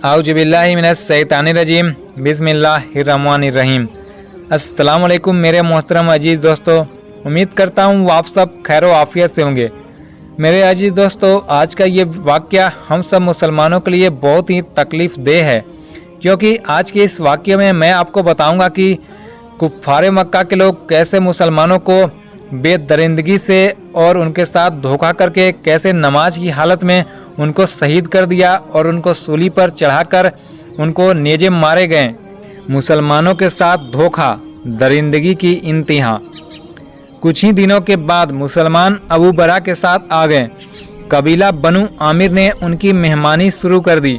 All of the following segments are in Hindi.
आउज़ुबिल्लाहिमिनश्शैतानिर्रजीम बिस्मिल्लाहिर्रहमानिर्रहीम। अस्सलाम वालेकुम मेरे मोहतरम अजीज़ दोस्तों, उम्मीद करता हूँ आप सब खैर व आफियत से होंगे। मेरे अजीज़ दोस्तों, आज का ये वाक़या हम सब मुसलमानों के लिए बहुत ही तकलीफ़ देह है, क्योंकि आज के इस वाक़ये में मैं आपको बताऊँगा कि कुफ़ारे मक्का के लोग कैसे मुसलमानों को बेदरिंदगी से और उनके साथ धोखा करके कैसे नमाज की हालत में उनको शहीद कर दिया और उनको सूली पर चढ़ाकर उनको नेज़े मारे गए। मुसलमानों के साथ धोखा, दरिंदगी की इंतहा। कुछ ही दिनों के बाद मुसलमान अबू बरा के साथ आ गए। कबीला बनु आमिर ने उनकी मेहमानी शुरू कर दी।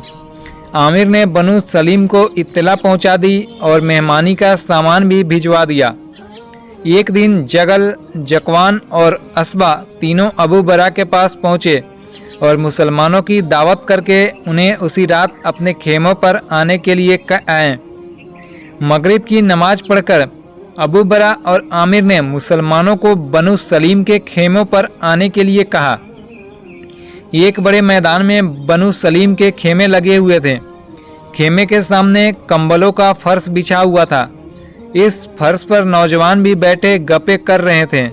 आमिर ने बनु सलीम को इत्तला पहुंचा दी और मेहमानी का सामान भी भिजवा दिया। एक दिन जगल, जकवान और असबा तीनों अबू बरा के पास पहुँचे और मुसलमानों की दावत करके उन्हें उसी रात अपने खेमों पर आने के लिए आए। मगरिब की नमाज पढ़कर अबू बरा और आमिर ने मुसलमानों को बनु सलीम के खेमों पर आने के लिए कहा। एक बड़े मैदान में बनु सलीम के खेमे लगे हुए थे। खेमे के सामने कंबलों का फर्श बिछा हुआ था। इस फर्श पर नौजवान भी बैठे गप्पे कर रहे थे।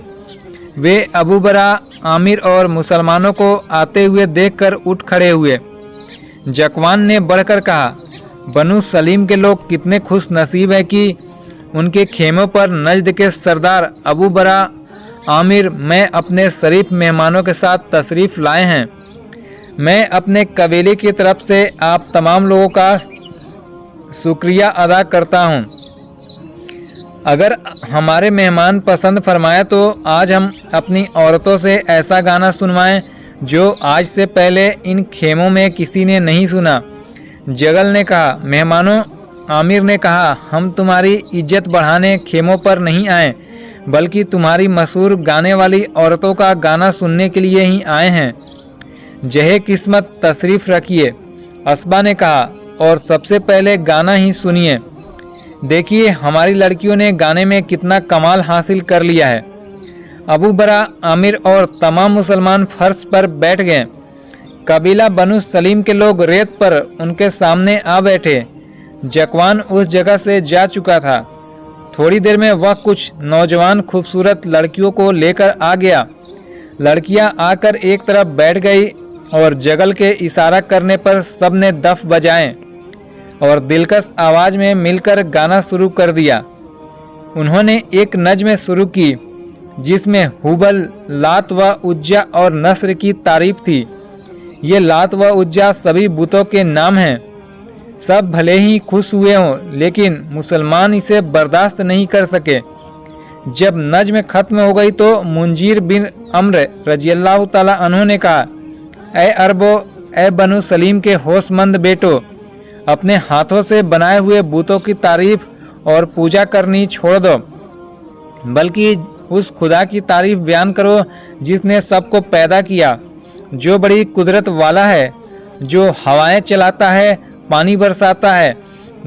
वे अबू बरा, आमिर और मुसलमानों को आते हुए देखकर उठ खड़े हुए। जकवान ने बढ़कर कहा, बनु सलीम के लोग कितने खुश नसीब हैं कि उनके खेमों पर नजद के सरदार अबू बरा, आमिर मैं अपने शरीफ मेहमानों के साथ तशरीफ़ लाए हैं। मैं अपने कबीले की तरफ से आप तमाम लोगों का शुक्रिया अदा करता हूँ। अगर हमारे मेहमान पसंद फरमाए तो आज हम अपनी औरतों से ऐसा गाना सुनवाएं जो आज से पहले इन खेमों में किसी ने नहीं सुना। जगल ने कहा, मेहमानों, आमिर ने कहा, हम तुम्हारी इज्जत बढ़ाने खेमों पर नहीं आए, बल्कि तुम्हारी मशहूर गाने वाली औरतों का गाना सुनने के लिए ही आए हैं। जहे किस्मत तशरीफ़ रखिए। असबा ने कहा, और सबसे पहले गाना ही सुनिए। देखिए हमारी लड़कियों ने गाने में कितना कमाल हासिल कर लिया है। अबू बरा, आमिर और तमाम मुसलमान फर्श पर बैठ गए। कबीला बनु सलीम के लोग रेत पर उनके सामने आ बैठे। जकवान उस जगह से जा चुका था। थोड़ी देर में वह कुछ नौजवान खूबसूरत लड़कियों को लेकर आ गया। लड़कियां आकर एक तरफ बैठ गई और जगल के इशारा करने पर सब ने दफ बजाएं और दिलकश आवाज़ में मिलकर गाना शुरू कर दिया। उन्होंने एक नज़्म शुरू की जिसमें हुबल, लात व उज्जा और नस्र की तारीफ थी। ये लात व उज्जा सभी बुतों के नाम हैं। सब भले ही खुश हुए हों, लेकिन मुसलमान इसे बर्दाश्त नहीं कर सके। जब नज़्म ख़त्म हो गई तो मुंजीर बिन अम्र रज़ियल्लाहु ताला अन्हु ने कहा, ए अरबो, ए बनु सलीम के होशमंद बेटो, अपने हाथों से बनाए हुए बूतों की तारीफ और पूजा करनी छोड़ दो, बल्कि उस खुदा की तारीफ बयान करो जिसने सबको पैदा किया, जो बड़ी कुदरत वाला है, जो हवाएं चलाता है, पानी बरसाता है,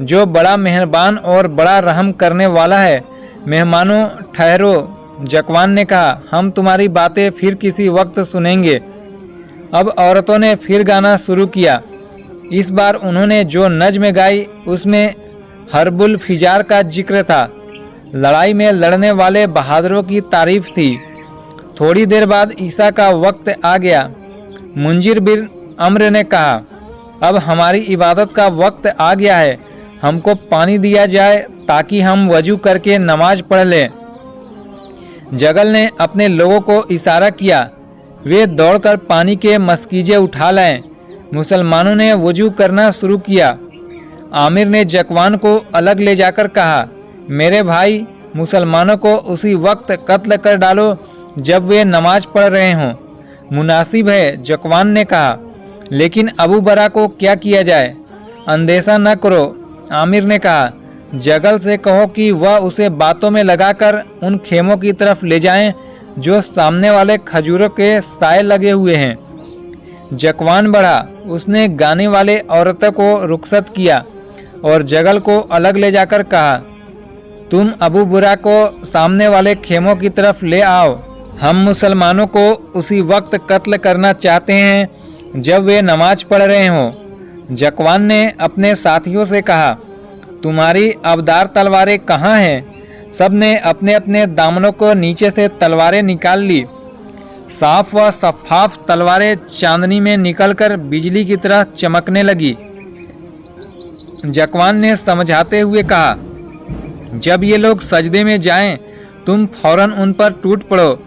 जो बड़ा मेहरबान और बड़ा रहम करने वाला है। मेहमानों ठहरो। जकवान ने कहा, हम तुम्हारी बातें फिर किसी वक्त सुनेंगे। अब औरतों ने फिर गाना शुरू किया। इस बार उन्होंने जो नज़्म गाई उसमें हरबुल फिजार का जिक्र था। लड़ाई में लड़ने वाले बहादुरों की तारीफ थी। थोड़ी देर बाद ईसा का वक्त आ गया। मुंजीर बिन अम्र ने कहा, अब हमारी इबादत का वक्त आ गया है, हमको पानी दिया जाए ताकि हम वजू करके नमाज पढ़ लें। जगल ने अपने लोगों को इशारा किया। वे दौड़कर पानी के मस्कीजे उठा लाएं। मुसलमानों ने वजू करना शुरू किया। आमिर ने जकवान को अलग ले जाकर कहा, मेरे भाई, मुसलमानों को उसी वक्त कत्ल कर डालो जब वे नमाज पढ़ रहे हों। मुनासिब है, जकवान ने कहा, लेकिन अबू बरा को क्या किया जाए? अंदेशा न करो, आमिर ने कहा। जगल से कहो कि वह उसे बातों में लगाकर उन खेमों की तरफ ले जाएं जो सामने वाले खजूरों के साए लगे हुए हैं। जकवान बढ़ा। उसने गाने वाले औरतों को रुखसत किया और जगल को अलग ले जाकर कहा, तुम अबू बुरा को सामने वाले खेमों की तरफ ले आओ। हम मुसलमानों को उसी वक्त कत्ल करना चाहते हैं जब वे नमाज पढ़ रहे हों। जकवान ने अपने साथियों से कहा, तुम्हारी अबदार तलवारें कहाँ हैं? सब ने अपने अपने दामनों को नीचे से तलवारें निकाल ली। साफ व शफाफ तलवारें चांदनी में निकलकर बिजली की तरह चमकने लगी। जकवान ने समझाते हुए कहा, जब ये लोग सजदे में जाएं, तुम फौरन उन पर टूट पड़ो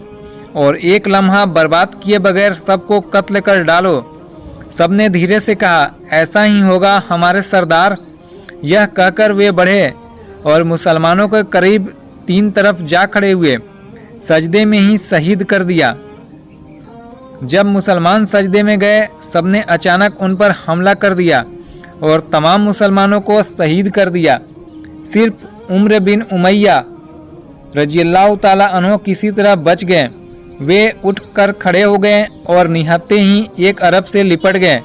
और एक लम्हा बर्बाद किए बगैर सबको कत्ल कर डालो। सबने धीरे से कहा, ऐसा ही होगा हमारे सरदार। यह कहकर वे बढ़े और मुसलमानों के करीब 3 तरफ जा खड़े हुए, सजदे में ही शहीद कर दिया। जब मुसलमान सजदे में गए, सबने अचानक उन पर हमला कर दिया और तमाम मुसलमानों को शहीद कर दिया। सिर्फ उम्र बिन उमैया रज़ियल्लाहु ताला अन्हु किसी तरह बच गए। वे उठकर खड़े हो गए और निहत्ते ही एक अरब से लिपट गए।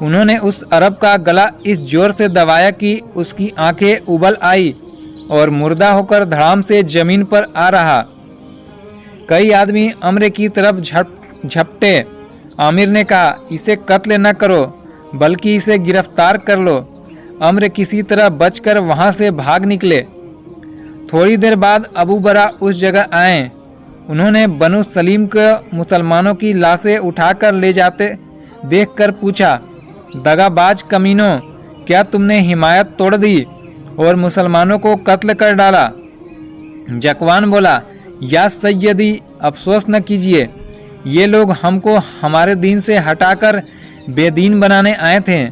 उन्होंने उस अरब का गला इस जोर से दबाया कि उसकी आंखें उबल आई और मुर्दा होकर धड़ाम से जमीन पर आ रहा। कई आदमी अम्र की तरफ झपटे। आमिर ने कहा, इसे कत्ल न करो बल्कि इसे गिरफ्तार कर लो। अम्र किसी तरह बचकर वहां से भाग निकले। थोड़ी देर बाद अबू बरा उस जगह आए। उन्होंने बनु सलीम को मुसलमानों की लाशें उठाकर ले जाते देखकर पूछा, दगाबाज कमीनों, क्या तुमने हिमायत तोड़ दी और मुसलमानों को कत्ल कर डाला? जकवान बोला, या सैयदी, अफसोस न कीजिए, ये लोग हमको हमारे दीन से हटाकर बेदीन बनाने आए थे।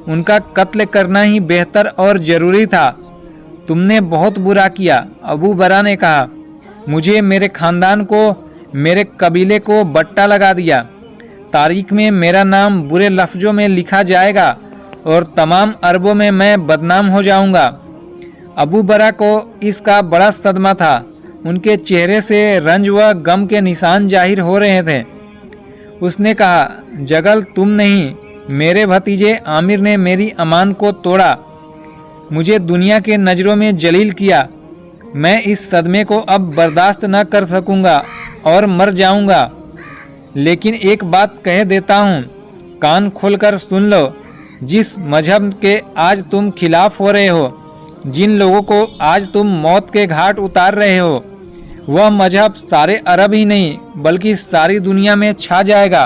उनका कत्ल करना ही बेहतर और ज़रूरी था। तुमने बहुत बुरा किया। अबू बरा ने कहा, मुझे, मेरे ख़ानदान को, मेरे कबीले को बट्टा लगा दिया। तारीख में मेरा नाम बुरे लफ्ज़ों में लिखा जाएगा और तमाम अरबों में मैं बदनाम हो जाऊंगा। अबू बरा को इसका बड़ा सदमा था। उनके चेहरे से रंज व गम के निशान जाहिर हो रहे थे। उसने कहा, जगल तुम नहीं, मेरे भतीजे आमिर ने मेरी अमान को तोड़ा, मुझे दुनिया के नज़रों में जलील किया। मैं इस सदमे को अब बर्दाश्त न कर सकूंगा और मर जाऊंगा। लेकिन एक बात कह देता हूँ, कान खोलकर सुन लो। जिस मजहब के आज तुम खिलाफ हो रहे हो, जिन लोगों को आज तुम मौत के घाट उतार रहे हो, वह मजहब सारे अरब ही नहीं बल्कि सारी दुनिया में छा जाएगा।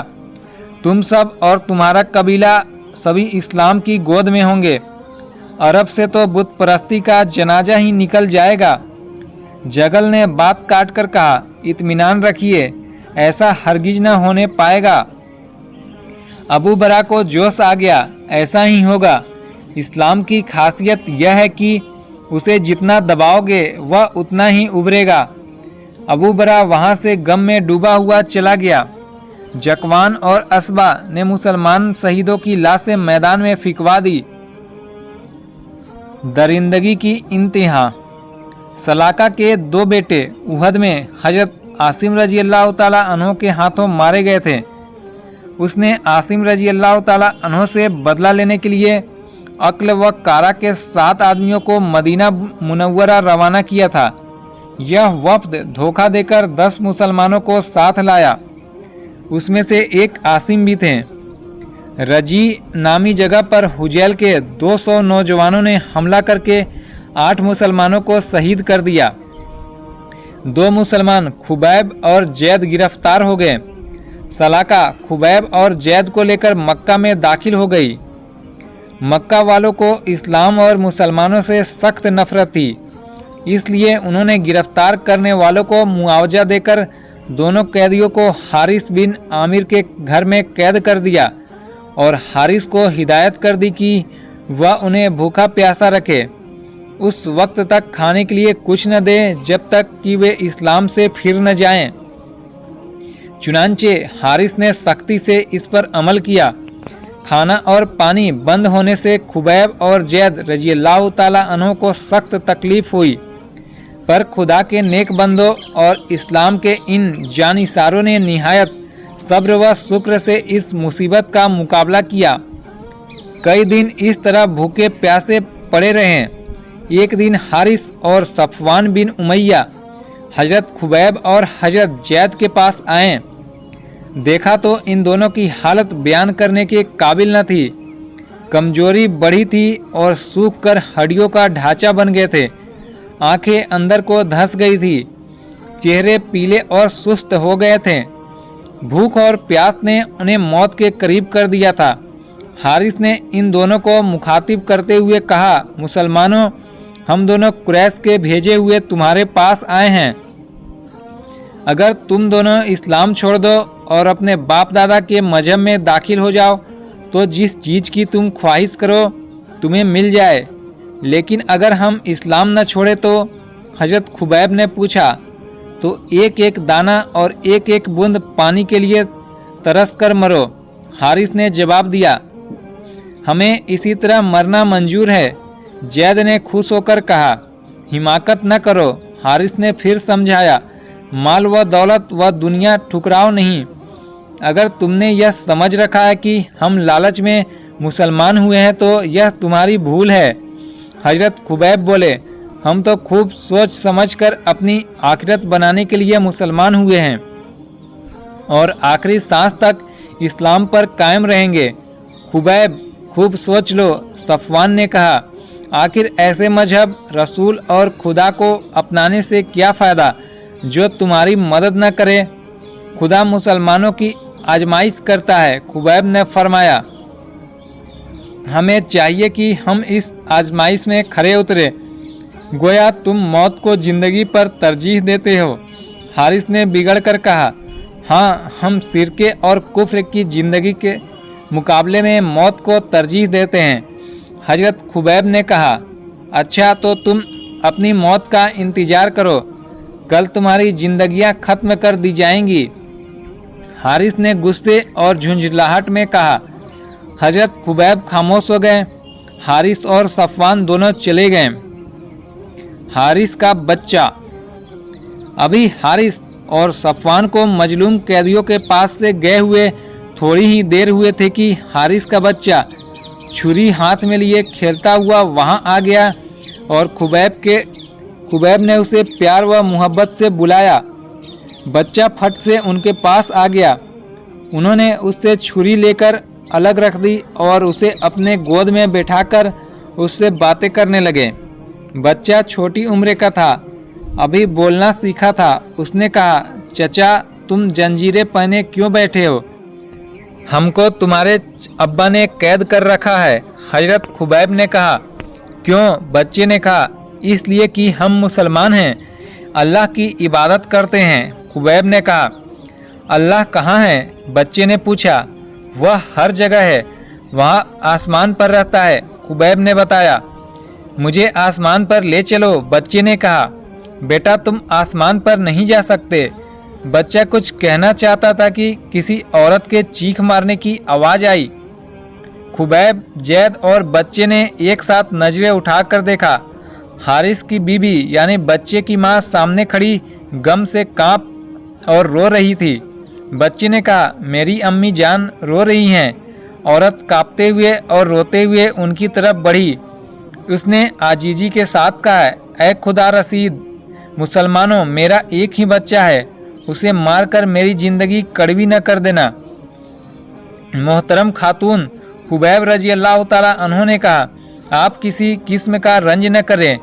तुम सब और तुम्हारा कबीला सभी इस्लाम की गोद में होंगे। अरब से तो बुत परस्ती का जनाजा ही निकल जाएगा। जगल ने बात काट कर कहा, इत्मीनान रखिए, ऐसा हरगिज न होने पाएगा। अबू बरा को जोश आ गया, ऐसा ही होगा। इस्लाम की खासियत यह है कि उसे जितना दबाओगे वह उतना ही उभरेगा। अबू बरा वहाँ से गम में डूबा हुआ चला गया। जकवान और असबा ने मुसलमान शहीदों की लाशें मैदान में फिकवा दी। दरिंदगी की इंतहा। सलाका के 2 बेटे उहद में हजरत आसिम रज़ियल्लाहु ताला अन्हु के हाथों मारे गए थे। उसने आसिम रज़ियल्लाहु ताला अन्हु से बदला लेने के लिए अक्ल व कारा के 7 आदमियों को मदीना मुनव्वरा रवाना किया था। यह वफ्द धोखा देकर 10 मुसलमानों को साथ लाया। उसमें से एक आसिम भी थे। रजी नामी जगह पर हुजैल के 200 नौजवानों ने हमला करके 8 मुसलमानों को शहीद कर दिया। 2 मुसलमान खुबैब और जैद गिरफ्तार हो गए। सलाका खुबैब और जैद को लेकर मक्का में दाखिल हो गई। मक्का वालों को इस्लाम और मुसलमानों से सख्त नफरत थी, इसलिए उन्होंने गिरफ्तार करने वालों को मुआवजा देकर दोनों कैदियों को हारिस बिन आमिर के घर में कैद कर दिया और हारिस को हिदायत कर दी कि वह उन्हें भूखा प्यासा रखे, उस वक्त तक खाने के लिए कुछ न दे जब तक कि वे इस्लाम से फिर न जाएं। चुनांचे हारिस ने सख्ती से इस पर अमल किया। खाना और पानी बंद होने से खुबैब और जैद रज़ियल्लाहु ताला अन्हु को सख्त तकलीफ हुई, पर खुदा के नेक बंदों और इस्लाम के इन जानिसारों ने निहायत सब्र व शुक्र से इस मुसीबत का मुकाबला किया। कई दिन इस तरह भूखे प्यासे पड़े रहे। एक दिन हारिस और सफवान बिन उमैया हजरत खुबैब और हजरत जैद के पास आए। देखा तो इन दोनों की हालत बयान करने के काबिल न थी। कमजोरी बढ़ी थी और सूख कर हड्डियों का ढांचा बन गए थे। आंखें अंदर को धंस गई थी। चेहरे पीले और सुस्त हो गए थे। भूख और प्यास ने उन्हें मौत के करीब कर दिया था। हारिस ने इन दोनों को मुखातिब करते हुए कहा, मुसलमानों, हम दोनों कुरैश के भेजे हुए तुम्हारे पास आए हैं। अगर तुम दोनों इस्लाम छोड़ दो और अपने बाप दादा के मजहब में दाखिल हो जाओ तो जिस चीज़ की तुम ख्वाहिश करो तुम्हें मिल जाए। लेकिन अगर हम इस्लाम न छोड़े तो? हजरत खुबैब ने पूछा। तो एक एक दाना और एक एक बूंद पानी के लिए तरस कर मरो। हारिस ने जवाब दिया, हमें इसी तरह मरना मंजूर है। जैद ने खुश होकर कहा, हिमाकत न करो। हारिस ने फिर समझाया, माल व दौलत व दुनिया ठुकराओ नहीं। अगर तुमने यह समझ रखा है कि हम लालच में मुसलमान हुए हैं तो यह तुम्हारी भूल है। हजरत खुबैब बोले, हम तो खूब सोच समझकर अपनी आखिरत बनाने के लिए मुसलमान हुए हैं और आखिरी सांस तक इस्लाम पर कायम रहेंगे। खुबैब, खूब सोच लो। सफ़वान ने कहा, आखिर ऐसे मजहब, रसूल और खुदा को अपनाने से क्या फ़ायदा जो तुम्हारी मदद न करे। खुदा मुसलमानों की आजमाइश करता है। खुबैब ने फरमाया, हमें चाहिए कि हम इस आजमाइश में खरे उतरे। गोया तुम मौत को ज़िंदगी पर तरजीह देते हो। हारिस ने बिगड़ कर कहा, हाँ, हम शिरके और कुफ्र की ज़िंदगी के मुकाबले में मौत को तरजीह देते हैं। हजरत खुबैब ने कहा, अच्छा तो तुम अपनी मौत का इंतज़ार करो, कल तुम्हारी ज़िंदगियां ख़त्म कर दी जाएंगी। हारिस ने गुस्से और झुंझलाहट में कहा। हजरत खुबैब खामोश हो गए। हारिस और सफ़वान दोनों चले गए। हारिस का बच्चा। अभी हारिस और सफ़वान को मजलूम कैदियों के पास से गए हुए थोड़ी ही देर हुए थे कि हारिस का बच्चा छुरी हाथ में लिए खेलता हुआ वहां आ गया और खुबैब ने उसे प्यार व मोहब्बत से बुलाया। बच्चा फट से उनके पास आ गया। उन्होंने उससे छुरी लेकर अलग रख दी और उसे अपने गोद में बैठाकर उससे बातें करने लगे। बच्चा छोटी उम्र का था, अभी बोलना सीखा था। उसने कहा, चचा, तुम जंजीरें पहने क्यों बैठे हो? हमको तुम्हारे अब्बा ने कैद कर रखा है। हजरत खुबैब ने कहा, क्यों? बच्चे ने कहा, इसलिए कि हम मुसलमान हैं, अल्लाह की इबादत करते हैं। खुबैब ने कहा, अल्लाह कहाँ है? बच्चे ने पूछा। वह हर जगह है, वहाँ आसमान पर रहता है। खुबैब ने बताया। मुझे आसमान पर ले चलो। बच्चे ने कहा, बेटा तुम आसमान पर नहीं जा सकते। बच्चा कुछ कहना चाहता था कि किसी औरत के चीख मारने की आवाज़ आई। खुबैब, जैद और बच्चे ने एक साथ नजरें उठाकर देखा। हारिस की बीबी यानी बच्चे की माँ सामने खड़ी गम से कांप और रो रही थी। बच्चे ने कहा, मेरी अम्मी जान रो रही हैं। औरत कांपते हुए और रोते हुए उनकी तरफ बढ़ी। उसने आजीजी के साथ कहा, ऐ खुदा रसीद, मुसलमानों, मेरा एक ही बच्चा है, उसे मारकर मेरी ज़िंदगी कड़वी न कर देना। मोहतरम खातून, खुबैब रजी अल्लाह ताला अन्हों ने कहा, आप किसी किस्म का रंज न करें।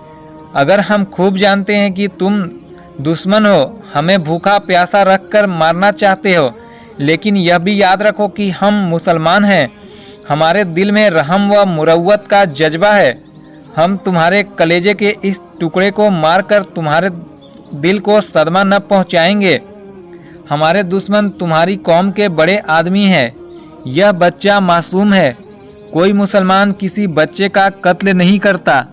अगर हम खूब जानते हैं कि तुम दुश्मन हो, हमें भूखा प्यासा रख कर मारना चाहते हो, लेकिन यह भी याद रखो कि हम मुसलमान हैं। हमारे दिल में रहम व मुरव्वत का जज्बा है। हम तुम्हारे कलेजे के इस टुकड़े को मारकर तुम्हारे दिल को सदमा न पहुंचाएंगे। हमारे दुश्मन तुम्हारी कौम के बड़े आदमी हैं। यह बच्चा मासूम है। कोई मुसलमान किसी बच्चे का कत्ल नहीं करता।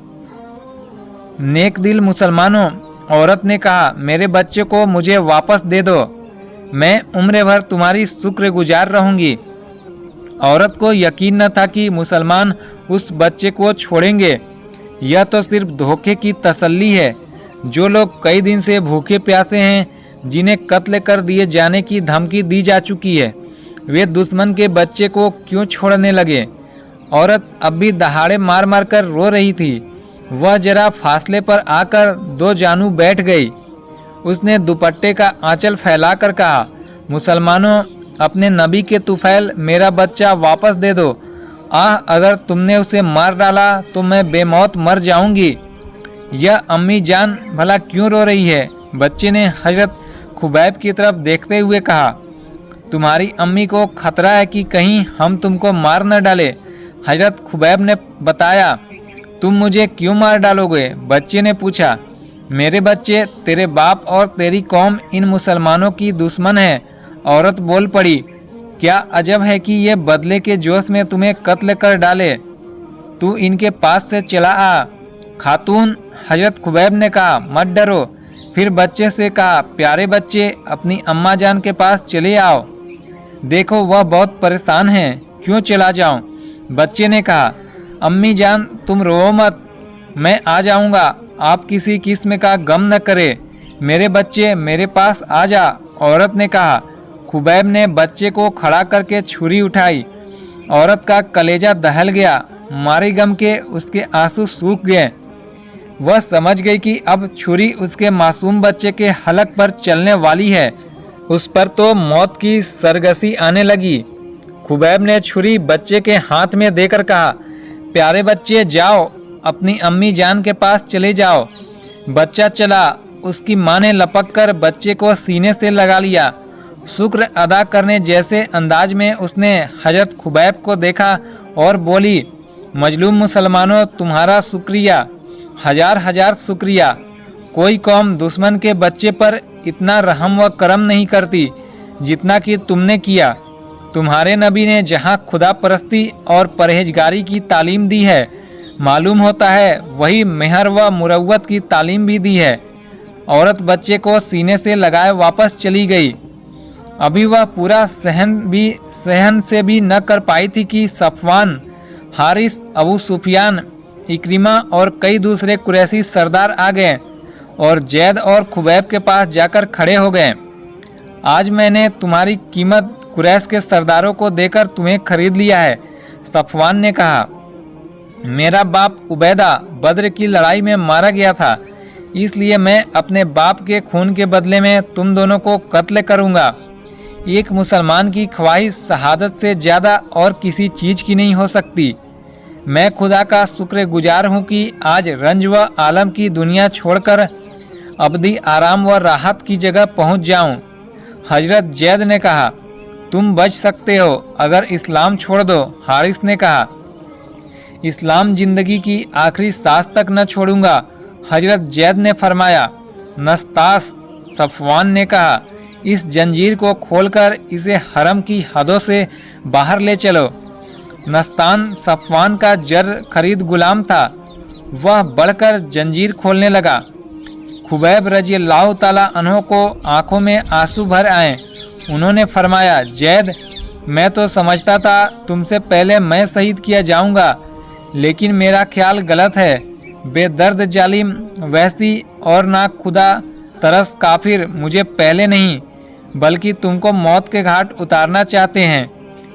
नेक दिल मुसलमानों, औरत ने कहा, मेरे बच्चे को मुझे वापस दे दो, मैं उम्र भर तुम्हारी शुक्रगुजार रहूंगी। औरत को यकीन न था कि मुसलमान उस बच्चे को छोड़ेंगे। यह तो सिर्फ धोखे की तसल्ली है। जो लोग कई दिन से भूखे प्यासे हैं, जिन्हें कत्ल कर दिए जाने की धमकी दी जा चुकी है, वे दुश्मन के बच्चे को क्यों छोड़ने लगे? औरत अब भी दहाड़े मार मार कर रो रही थी। वह जरा फासले पर आकर दो जानू बैठ गई। उसने दुपट्टे का आंचल फैलाकर कहा, मुसलमानों, अपने नबी के तुफैल, मेरा बच्चा वापस दे दो। अगर तुमने उसे मार डाला तो मैं बेमौत मर जाऊंगी। यह अम्मी जान भला क्यों रो रही है? बच्चे ने हजरत खुबैब की तरफ देखते हुए कहा। तुम्हारी अम्मी को खतरा है कि कहीं हम तुमको मार न डाले। हजरत खुबैब ने बताया। तुम मुझे क्यों मार डालोगे? बच्चे ने पूछा। मेरे बच्चे, तेरे बाप और तेरी कौम इन मुसलमानों की दुश्मन है। औरत बोल पड़ी। क्या अजब है कि ये बदले के जोश में तुम्हें कत्ल कर डाले। तू इनके पास से चला आ। खातून, हजरत खुबैब ने कहा, मत डरो। फिर बच्चे से कहा, प्यारे बच्चे, अपनी अम्मा जान के पास चले आओ। देखो वह बहुत परेशान हैं, क्यों चला जाऊं? बच्चे ने कहा, अम्मी जान तुम रो मत, मैं आ जाऊंगा। आप किसी किस्म का गम न करें। मेरे बच्चे मेरे पास आ जा। औरत ने कहा। खुबैब ने बच्चे को खड़ा करके छुरी उठाई। औरत का कलेजा दहल गया। मारे गम के उसके आंसू सूख गए। वह समझ गई कि अब छुरी उसके मासूम बच्चे के हलक पर चलने वाली है। उस पर तो मौत की सरगसी आने लगी। खुबैब ने छुरी बच्चे के हाथ में देकर कहा, प्यारे बच्चे जाओ, अपनी अम्मी जान के पास चले जाओ। बच्चा चला। उसकी माँ ने लपक कर बच्चे को सीने से लगा लिया। शुक्र अदा करने जैसे अंदाज में उसने हजरत खुबैब को देखा और बोली, मजलूम मुसलमानों, तुम्हारा शुक्रिया, हजार हजार शुक्रिया। कोई कौम दुश्मन के बच्चे पर इतना रहम व करम नहीं करती जितना कि तुमने किया। तुम्हारे नबी ने जहाँ खुदा परस्ती और परहेजगारी की तालीम दी है, मालूम होता है वही मेहर व मुरव्वत की तालीम भी दी है। औरत बच्चे को सीने से लगाए वापस चली गई। अभी वह पूरा सहन से भी न कर पाई थी कि सफवान, हारिस, अबू सुफियान, इक्रिमा और कई दूसरे कुरैशी सरदार आ गए और जैद और खुबैब के पास जाकर खड़े हो गए। आज मैंने तुम्हारी कीमत कुरैश के सरदारों को देकर तुम्हें खरीद लिया है। सफवान ने कहा, मेरा बाप उबैदा बद्र की लड़ाई में मारा गया था, इसलिए मैं अपने बाप के खून के बदले में तुम दोनों को कत्ल करूंगा। एक मुसलमान की ख्वाहिश शहादत से ज़्यादा और किसी चीज़ की नहीं हो सकती। मैं खुदा का शुक्रगुजार हूँ कि आज रंज व आलम की दुनिया छोड़कर अबदी आराम व राहत की जगह पहुँच जाऊँ। हजरत जैद ने कहा, तुम बच सकते हो अगर इस्लाम छोड़ दो। हारिस ने कहा, इस्लाम जिंदगी की आखिरी सांस तक न छोड़ूंगा। हजरत जैद ने फरमाया। नस्तास, सफवान ने कहा, इस जंजीर को खोलकर इसे हरम की हदों से बाहर ले चलो। नस्तान सफवान का जर खरीद गुलाम था। वह बढ़कर जंजीर खोलने लगा। खुबैब रज़ियल्लाहु ताला अन्हो को आंखों में आंसू भर आए। उन्होंने फरमाया, जैद, मैं तो समझता था तुमसे पहले मैं शहीद किया जाऊंगा, लेकिन मेरा ख्याल गलत है। बेदर्द जालिम, वैसी और ना खुदा तरस काफिर मुझे पहले नहीं बल्कि तुमको मौत के घाट उतारना चाहते हैं।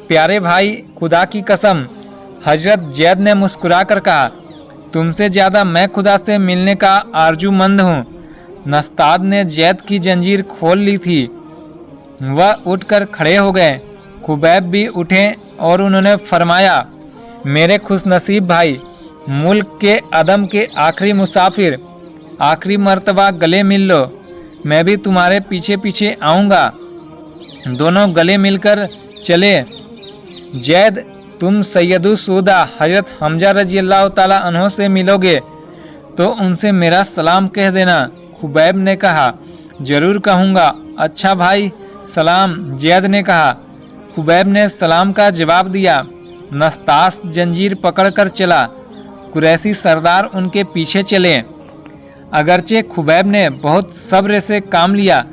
प्यारे भाई, खुदा की कसम, हजरत जैद ने मुस्कुरा कर कहा, तुमसे ज़्यादा मैं खुदा से मिलने का आरजूमंद हूँ। नस्ताद ने जैद की जंजीर खोल ली थी। वह उठकर खड़े हो गए। खुबैब भी उठे और उन्होंने फरमाया, मेरे खुशनसीब भाई, मुल्क के अदम के आखिरी मुसाफिर, आखिरी मर्तबा गले मिल लो। मैं भी तुम्हारे पीछे पीछे आऊँगा। दोनों गले मिलकर चले। जैद, तुम सैयदुस्सूदा हजरत हमजा रज़ियल्लाहु ताला अन्हो से मिलोगे तो उनसे मेरा सलाम कह देना। खुबैब ने कहा, जरूर कहूँगा। अच्छा भाई, सलाम, जैद ने कहा। खुबैब ने सलाम का जवाब दिया। नस्तास जंजीर पकड़कर चला। कुरैशी सरदार उनके पीछे चले। अगरचे खुबैब ने बहुत सब्र से काम लिया,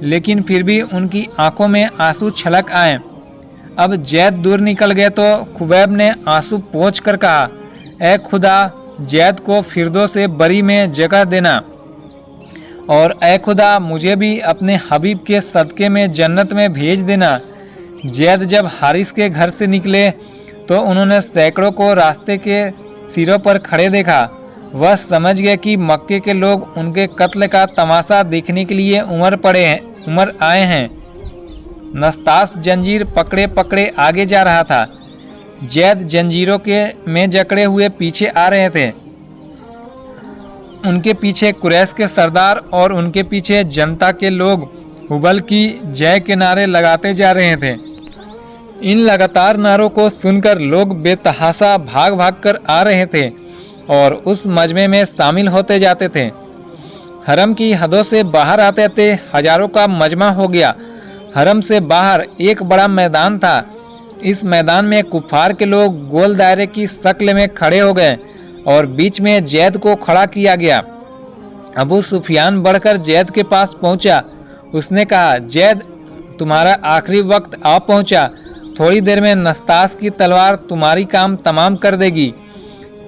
लेकिन फिर भी उनकी आंखों में आंसू छलक आए। अब जैद दूर निकल गए तो खुबैब ने आंसू पोंछ कर कहा, ए खुदा, जैद को फिरदौस से बरी में जगह देना, और ए खुदा, मुझे भी अपने हबीब के सदक़े में जन्नत में भेज देना। जैद जब हारिस के घर से निकले तो उन्होंने सैकड़ों को रास्ते के सिरों पर खड़े देखा। वह समझ गए कि मक्के के लोग उनके कत्ल का तमाशा देखने के लिए उमर आए हैं। नस्तास जंजीर पकड़े पकड़े आगे जा रहा था। जैद जंजीरों के में जकड़े हुए पीछे आ रहे थे। उनके पीछे कुरैश के सरदार और उनके पीछे जनता के लोग हुबल की जय के नारे लगाते जा रहे थे। इन लगातार नारों को सुनकर लोग बेतहाशा भाग भाग कर आ रहे थे और उस मजमे में शामिल होते जाते थे। हरम की हदों से बाहर आते आते हजारों का मजमा हो गया। हरम से बाहर एक बड़ा मैदान था। इस मैदान में कुफार के लोग गोल दायरे की शक्ल में खड़े हो गए और बीच में जैद को खड़ा किया गया। अबू सुफियान बढ़कर जैद के पास पहुंचा। उसने कहा, जैद, तुम्हारा आखिरी वक्त आ पहुंचा। थोड़ी देर में नस्तास की तलवार तुम्हारी काम तमाम कर देगी।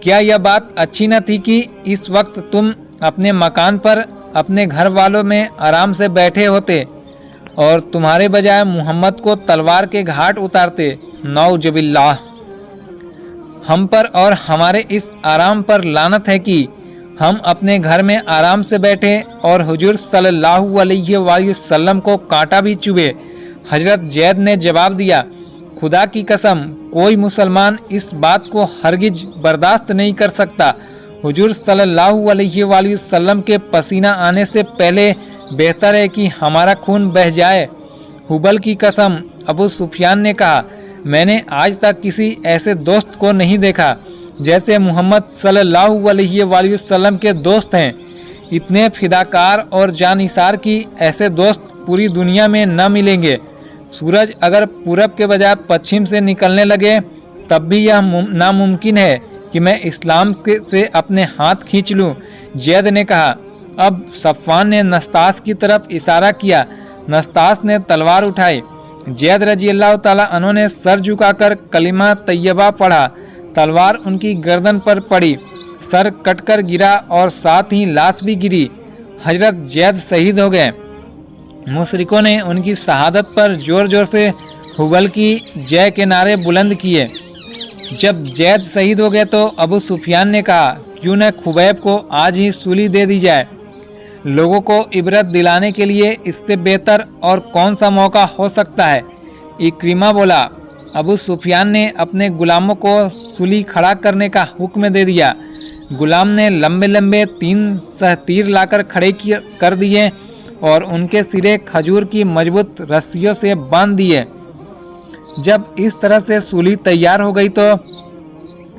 क्या यह बात अच्छी न थी कि इस वक्त तुम अपने मकान पर अपने घर वालों में आराम से बैठे होते और तुम्हारे बजाय मोहम्मद को तलवार के घाट उतारते। नौजुबिल्लाह, हम पर और हमारे इस आराम पर लानत है कि हम अपने घर में आराम से बैठे और हुजूर सल्लल्लाहु अलैहि वसल्लम को कांटा भी चुभे। हजरत जैद ने जवाब दिया, खुदा की कसम, कोई मुसलमान इस बात को हरगिज बर्दाश्त नहीं कर सकता। हुजूर सल्लल्लाहु अलैहि वसल्लम के पसीना आने से पहले बेहतर है कि हमारा खून बह जाए। हुबल की कसम, अबू सुफियान ने कहा, मैंने आज तक किसी ऐसे दोस्त को नहीं देखा जैसे मोहम्मद सल्लल्लाहु अलैहि वसल्लम के दोस्त हैं। इतने फिदाकार और जानिसार की ऐसे दोस्त पूरी दुनिया में न मिलेंगे। सूरज अगर पूरब के बजाय पश्चिम से निकलने लगे तब भी यह नामुमकिन है कि मैं इस्लाम से अपने हाथ खींच लूँ। जैद ने कहा। अब सफ़वान ने नस्तास की तरफ इशारा किया। नस्तास ने तलवार उठाई। जैद रजी अल्लाह ताला अन्हु ने सर झुकाकर कलिमा तैयबा पढ़ा। तलवार उनकी गर्दन पर पड़ी, सर कटकर गिरा और साथ ही लाश भी गिरी। हजरत जैद शहीद हो गए। मुशरिकों ने उनकी शहादत पर जोर जोर से हुबल की जय के नारे बुलंद किए। जब जैद शहीद हो गए तो अबू सुफियान ने कहा, क्यों न खुबैब को आज ही सूली दे दी जाए। लोगों को इबरत दिलाने के लिए इससे बेहतर और कौन सा मौका हो सकता है। इक्रिमा बोला। अबू सुफियान ने अपने गुलामों को सूली खड़ा करने का हुक्म दे दिया। गुलाम ने लंबे लंबे 3 सहतीर लाकर खड़े कर दिए और उनके सिरे खजूर की मजबूत रस्सियों से बांध दिए। जब इस तरह से सूली तैयार हो गई तो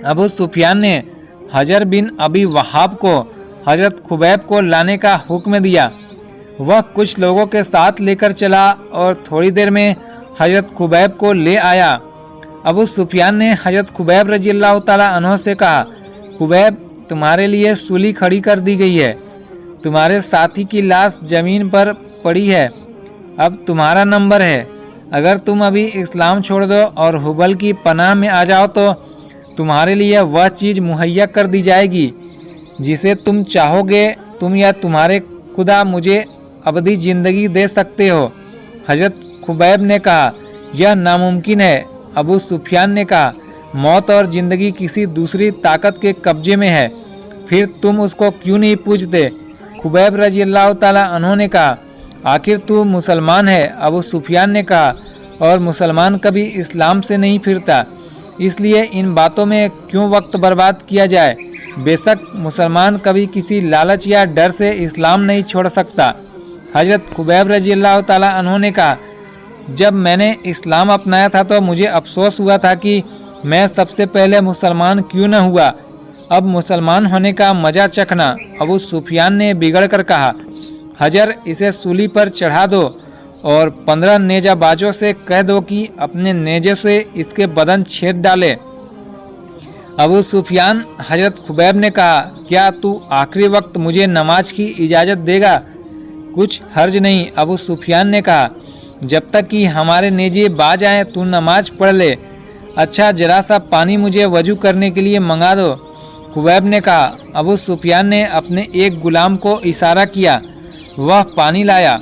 अबू सुफियान ने हजर बिन अबी वहाब को हजरत खुबैब को लाने का हुक्म दिया। वह कुछ लोगों के साथ लेकर चला और थोड़ी देर में हजरत खुबैब को ले आया। अबू सुफियान ने हजरत खुबैब रजी अल्लाह ताला अन्हु से कहा, खुबैब, तुम्हारे लिए सूली खड़ी कर दी गई है। तुम्हारे साथी की लाश जमीन पर पड़ी है। अब तुम्हारा नंबर है। अगर तुम अभी इस्लाम छोड़ दो और हुबल की पनाह में आ जाओ तो तुम्हारे लिए वह चीज़ मुहैया कर दी जाएगी जिसे तुम चाहोगे। तुम या तुम्हारे खुदा मुझे अबदी ज़िंदगी दे सकते हो। हजरत खुबैब ने कहा, यह नामुमकिन है। अबू सुफियान ने कहा, मौत और ज़िंदगी किसी दूसरी ताकत के कब्जे में है, फिर तुम उसको क्यों नहीं पूछते। खुबैब रजी अल्लाह ताला अन्हु ने कहा, आखिर तू मुसलमान है। अबू सुफियान ने कहा, और मुसलमान कभी इस्लाम से नहीं फिरता, इसलिए इन बातों में क्यों वक्त बर्बाद किया जाए। बेशक मुसलमान कभी किसी लालच या डर से इस्लाम नहीं छोड़ सकता। हजरत खुबैब रजी अल्लाह ताला अन्हु ने कहा, जब मैंने इस्लाम अपनाया था तो मुझे अफसोस हुआ था कि मैं सबसे पहले मुसलमान क्यों न हुआ। अब मुसलमान होने का मज़ा चखना। अबू सुफियान ने बिगड़ कर कहा, हजर, इसे सूली पर चढ़ा दो और 15 नेजाबाजों से कह दो कि अपने नेजे से इसके बदन छेद डाले। अबू सुफियान हजरत खुबैब ने कहा, क्या तू आखिरी वक्त मुझे नमाज की इजाज़त देगा। कुछ हर्ज नहीं। अबू सुफियान ने कहा, जब तक कि हमारे नेजे बाज आए तू नमाज पढ़ ले। अच्छा, जरा सा पानी मुझे वजू करने के लिए मंगा दो। खुबैब ने कहा। अबू सुफियान ने अपने एक गुलाम को इशारा किया, वह पानी लाया।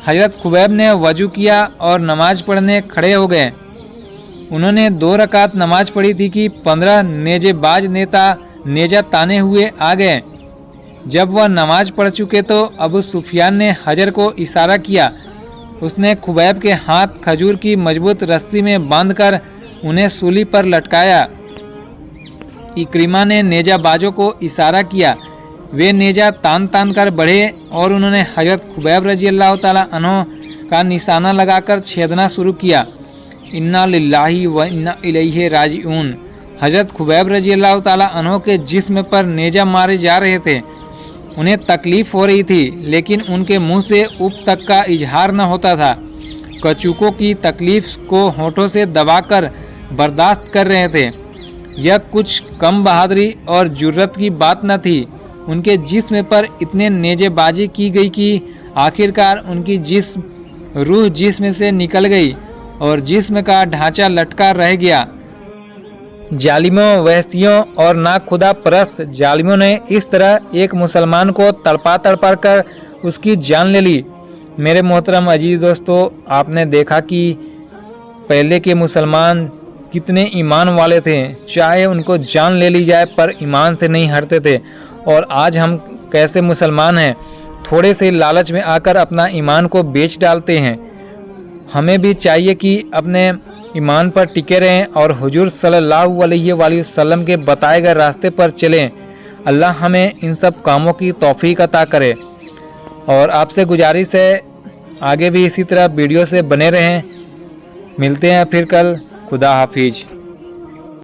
हजरत खुबैब ने वजू किया और नमाज पढ़ने खड़े हो गए। उन्होंने 2 रकात नमाज पढ़ी थी कि 15 नेजेबाज नेता नेजा ताने हुए आ गए। जब वह नमाज पढ़ चुके तो अबू सुफियान ने हजर को इशारा किया। उसने खुबैब के हाथ खजूर की मजबूत रस्सी में बांधकर उन्हें सूली पर लटकाया। इक्रिमा ने नेजाबाजों को इशारा किया। वे नेजा तान तान कर बढ़े और उन्होंने हजरत खुबैब रजी अल्लाह ताला अन्हो का निशाना लगाकर छेदना शुरू किया। इन्ना लिल्लाहि व इन्ना इलैहि राजिऊन। हजरत खुबैब रजी अल्लाह ताला अन्हो के जिस्म पर नेजा मारे जा रहे थे। उन्हें तकलीफ़ हो रही थी, लेकिन उनके मुंह से उब तक का इजहार न होता था। कचूकों की तकलीफ़ को होठों से दबाकर बर्दाश्त कर रहे थे। यह कुछ कम बहादुरी और जुर्रत की बात न थी। उनके जिस्म पर इतने नेजेबाजी की गई कि आखिरकार उनकी रूह जिस्म से निकल गई और जिस्म का ढांचा लटका रह गया। जालिमों, वहशियों और नाखुदा परस्त जालिमों ने इस तरह एक मुसलमान को तड़पा तड़पा कर उसकी जान ले ली। मेरे मोहतरम अजीज़ दोस्तों, आपने देखा कि पहले के मुसलमान कितने ईमान वाले थे, चाहे उनको जान ले ली जाए पर ईमान से नहीं हटते थे। और आज हम कैसे मुसलमान हैं, थोड़े से लालच में आकर अपना ईमान को बेच डालते हैं। हमें भी चाहिए कि अपने ईमान पर टिके रहें और हुजूर सल्लल्लाहु अलैहि वसल्लम के बताए गए रास्ते पर चलें। अल्लाह हमें इन सब कामों की तौफीक अता करे। और आपसे गुजारिश है, आगे भी इसी तरह वीडियो से बने रहें। मिलते हैं फिर कल। खुदा हाफिज।